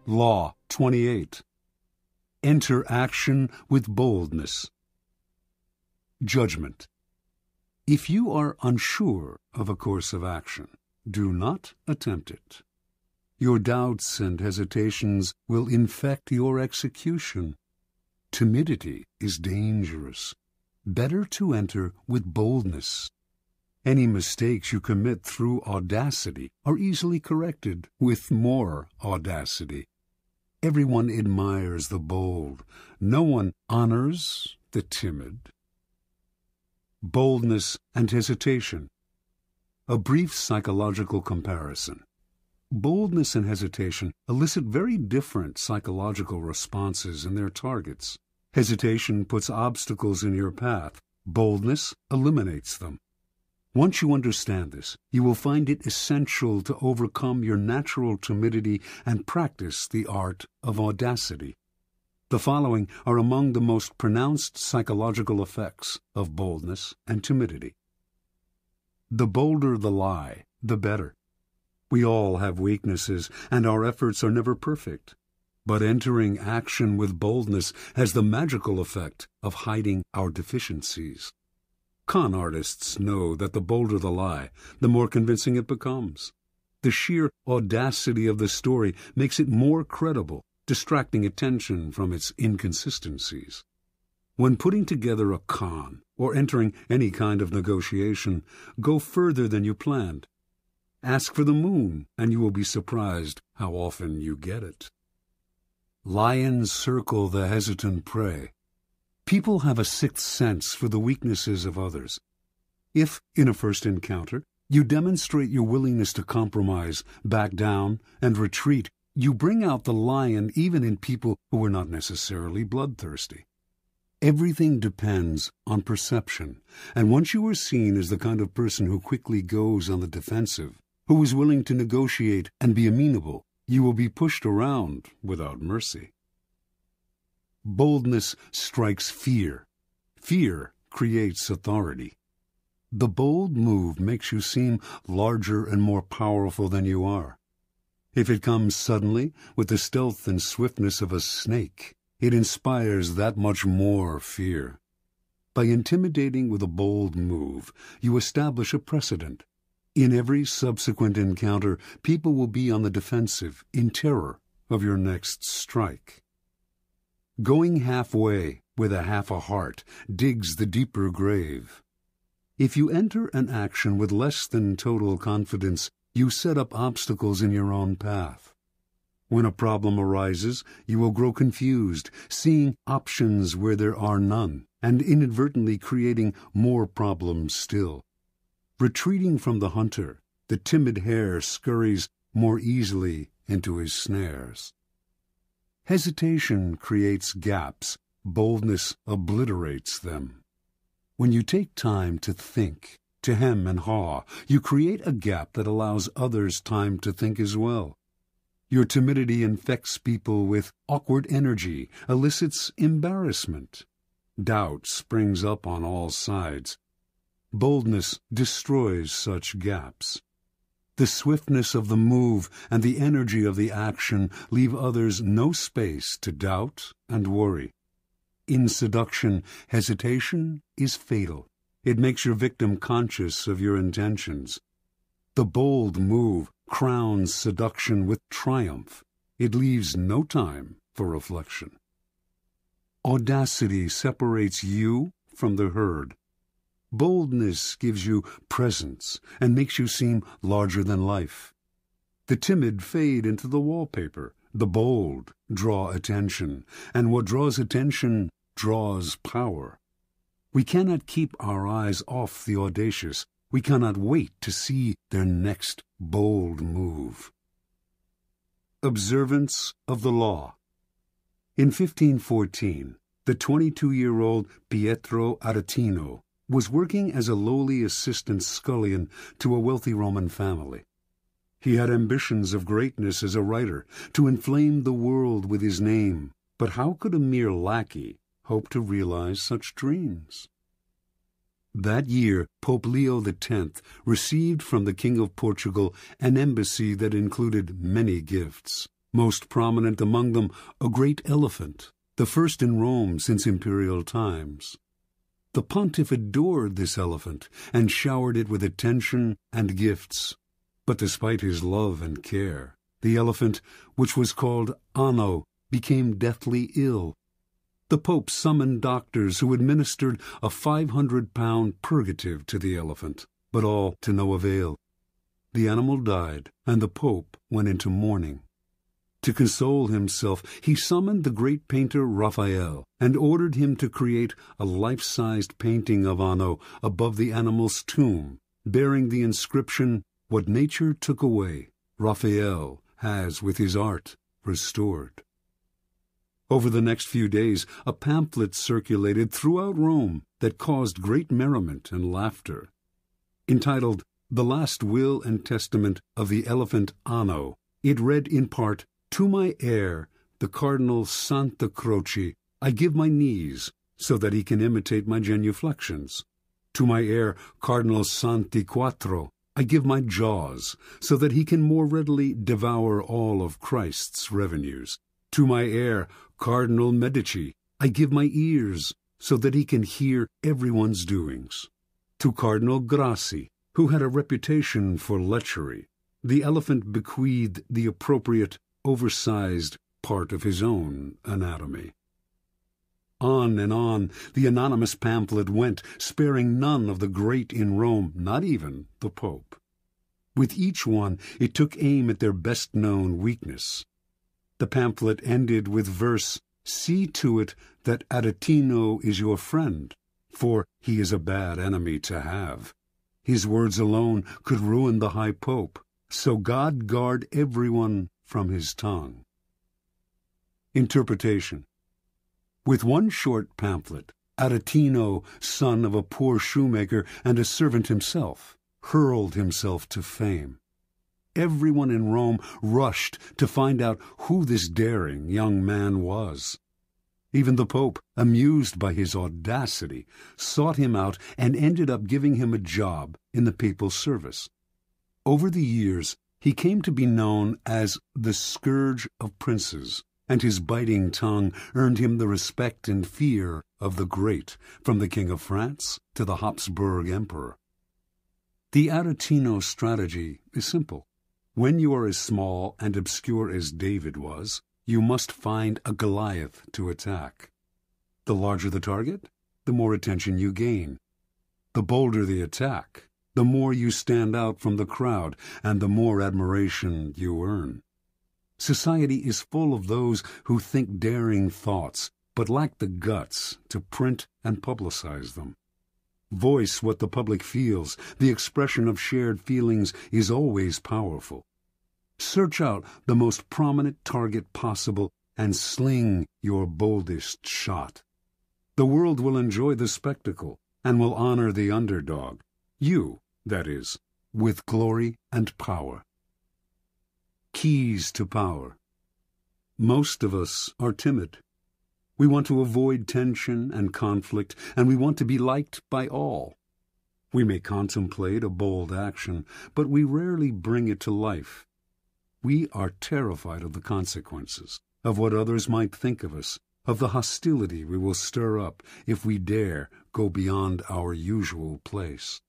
Law 28. Enter action with boldness. Judgment. If you are unsure of a course of action, do not attempt it. Your doubts and hesitations will infect your execution. Timidity is dangerous. Better to enter with boldness. Any mistakes you commit through audacity are easily corrected with more audacity. Everyone admires the bold. No one honors the timid. Boldness and hesitation. A brief psychological comparison. Boldness and hesitation elicit very different psychological responses in their targets. Hesitation puts obstacles in your path. Boldness eliminates them. Once you understand this, you will find it essential to overcome your natural timidity and practice the art of audacity. The following are among the most pronounced psychological effects of boldness and timidity. The bolder the lie, the better. We all have weaknesses, and our efforts are never perfect. But entering action with boldness has the magical effect of hiding our deficiencies. Con artists know that the bolder the lie, the more convincing it becomes. The sheer audacity of the story makes it more credible, distracting attention from its inconsistencies. When putting together a con or entering any kind of negotiation, go further than you planned. Ask for the moon, and you will be surprised how often you get it. Lions circle the hesitant prey. People have a sixth sense for the weaknesses of others. If, in a first encounter, you demonstrate your willingness to compromise, back down, and retreat, you bring out the lion even in people who are not necessarily bloodthirsty. Everything depends on perception, and once you are seen as the kind of person who quickly goes on the defensive, who is willing to negotiate and be amenable, you will be pushed around without mercy. Boldness strikes fear. Fear creates authority. The bold move makes you seem larger and more powerful than you are. If it comes suddenly, with the stealth and swiftness of a snake, it inspires that much more fear. By intimidating with a bold move, you establish a precedent. In every subsequent encounter, people will be on the defensive, in terror of your next strike. Going halfway with half a heart digs the deeper grave. If you enter an action with less than total confidence, you set up obstacles in your own path. When a problem arises, you will grow confused, seeing options where there are none, and inadvertently creating more problems still. Retreating from the hunter, the timid hare scurries more easily into his snares. Hesitation creates gaps. Boldness obliterates them. When you take time to think, to hem and haw, you create a gap that allows others time to think as well. Your timidity infects people with awkward energy, elicits embarrassment. Doubt springs up on all sides. Boldness destroys such gaps. The swiftness of the move and the energy of the action leave others no space to doubt and worry. In seduction, hesitation is fatal. It makes your victim conscious of your intentions. The bold move crowns seduction with triumph. It leaves no time for reflection. Audacity separates you from the herd. Boldness gives you presence and makes you seem larger than life. The timid fade into the wallpaper. The bold draw attention, and what draws attention draws power. We cannot keep our eyes off the audacious. We cannot wait to see their next bold move. Observance of the law. In 1514, the 22-year-old Pietro Aretino was working as a lowly assistant scullion to a wealthy Roman family. He had ambitions of greatness as a writer, to inflame the world with his name, but how could a mere lackey hope to realize such dreams? That year, Pope Leo X received from the King of Portugal an embassy that included many gifts. Most prominent among them, a great elephant, the first in Rome since imperial times. The pontiff adored this elephant and showered it with attention and gifts. But despite his love and care, the elephant, which was called Anno, became deathly ill. The Pope summoned doctors who administered a 500-pound purgative to the elephant, but all to no avail. The animal died, and the Pope went into mourning. To console himself, he summoned the great painter Raphael and ordered him to create a life-sized painting of Anno above the animal's tomb, bearing the inscription, "What nature took away, Raphael has with his art restored." Over the next few days, a pamphlet circulated throughout Rome that caused great merriment and laughter. Entitled, "The Last Will and Testament of the Elephant Anno," it read in part, "To my heir, the Cardinal Santa Croce, I give my knees, so that he can imitate my genuflections. To my heir, Cardinal Santi Quattro, I give my jaws, so that he can more readily devour all of Christ's revenues. To my heir, Cardinal Medici, I give my ears, so that he can hear everyone's doings. To Cardinal Grassi, who had a reputation for lechery, the elephant bequeathed the appropriate, oversized part of his own anatomy." On and on the anonymous pamphlet went, sparing none of the great in Rome, not even the Pope. With each one it took aim at their best-known weakness. The pamphlet ended with verse, "See to it that Aretino is your friend, for he is a bad enemy to have. His words alone could ruin the High Pope, so God guard everyone from his tongue." Interpretation. With one short pamphlet, Aretino, son of a poor shoemaker and a servant himself, hurled himself to fame. Everyone in Rome rushed to find out who this daring young man was. Even the Pope, amused by his audacity, sought him out and ended up giving him a job in the papal service. Over the years, he came to be known as the Scourge of Princes, and his biting tongue earned him the respect and fear of the great, from the King of France to the Habsburg Emperor. The Aretino strategy is simple. When you are as small and obscure as David was, you must find a Goliath to attack. The larger the target, the more attention you gain. The bolder the attack, the more you stand out from the crowd, and the more admiration you earn. Society is full of those who think daring thoughts, but lack the guts to print and publicize them. Voice what the public feels. The expression of shared feelings is always powerful. Search out the most prominent target possible and sling your boldest shot. The world will enjoy the spectacle and will honor the underdog. You, that is, with glory and power. Keys to power. Most of us are timid. We want to avoid tension and conflict, and we want to be liked by all. We may contemplate a bold action, but we rarely bring it to life. We are terrified of the consequences, of what others might think of us, of the hostility we will stir up if we dare go beyond our usual place.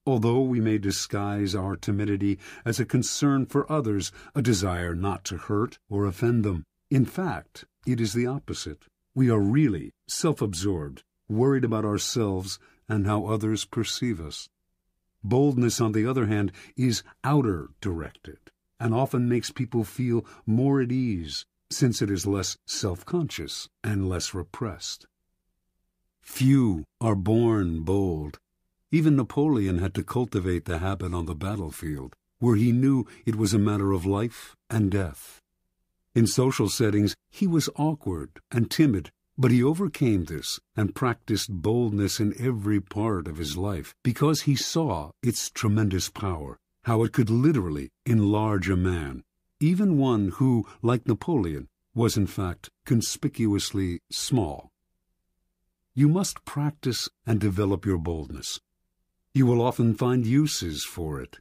Although we may disguise our timidity as a concern for others, a desire not to hurt or offend them, in fact, it is the opposite. We are really self-absorbed, worried about ourselves and how others perceive us. Boldness, on the other hand, is outer-directed, and often makes people feel more at ease, since it is less self-conscious and less repressed. Few are born bold. Even Napoleon had to cultivate the habit on the battlefield, where he knew it was a matter of life and death. In social settings, he was awkward and timid, but he overcame this and practiced boldness in every part of his life because he saw its tremendous power, how it could literally enlarge a man, even one who, like Napoleon, was in fact conspicuously small. You must practice and develop your boldness. You will often find uses for it.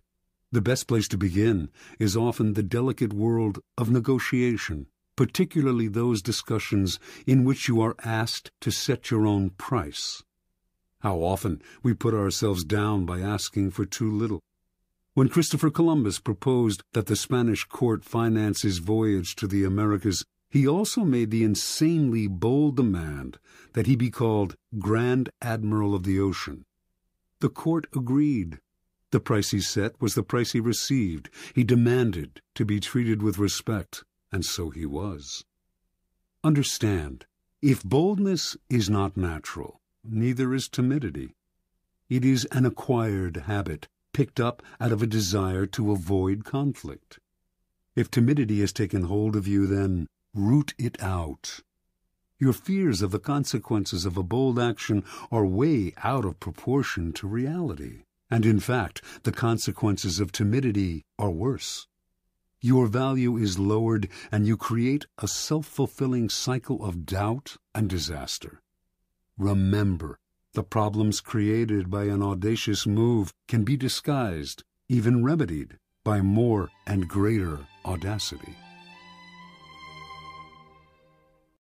The best place to begin is often the delicate world of negotiation, particularly those discussions in which you are asked to set your own price. How often we put ourselves down by asking for too little. When Christopher Columbus proposed that the Spanish court finance his voyage to the Americas, he also made the insanely bold demand that he be called Grand Admiral of the Ocean. The court agreed. The price he set was the price he received. He demanded to be treated with respect, and so he was. Understand, if boldness is not natural, neither is timidity. It is an acquired habit, picked up out of a desire to avoid conflict. If timidity has taken hold of you, then root it out. Your fears of the consequences of a bold action are way out of proportion to reality. And in fact, the consequences of timidity are worse. Your value is lowered, and you create a self-fulfilling cycle of doubt and disaster. Remember, the problems created by an audacious move can be disguised, even remedied, by more and greater audacity.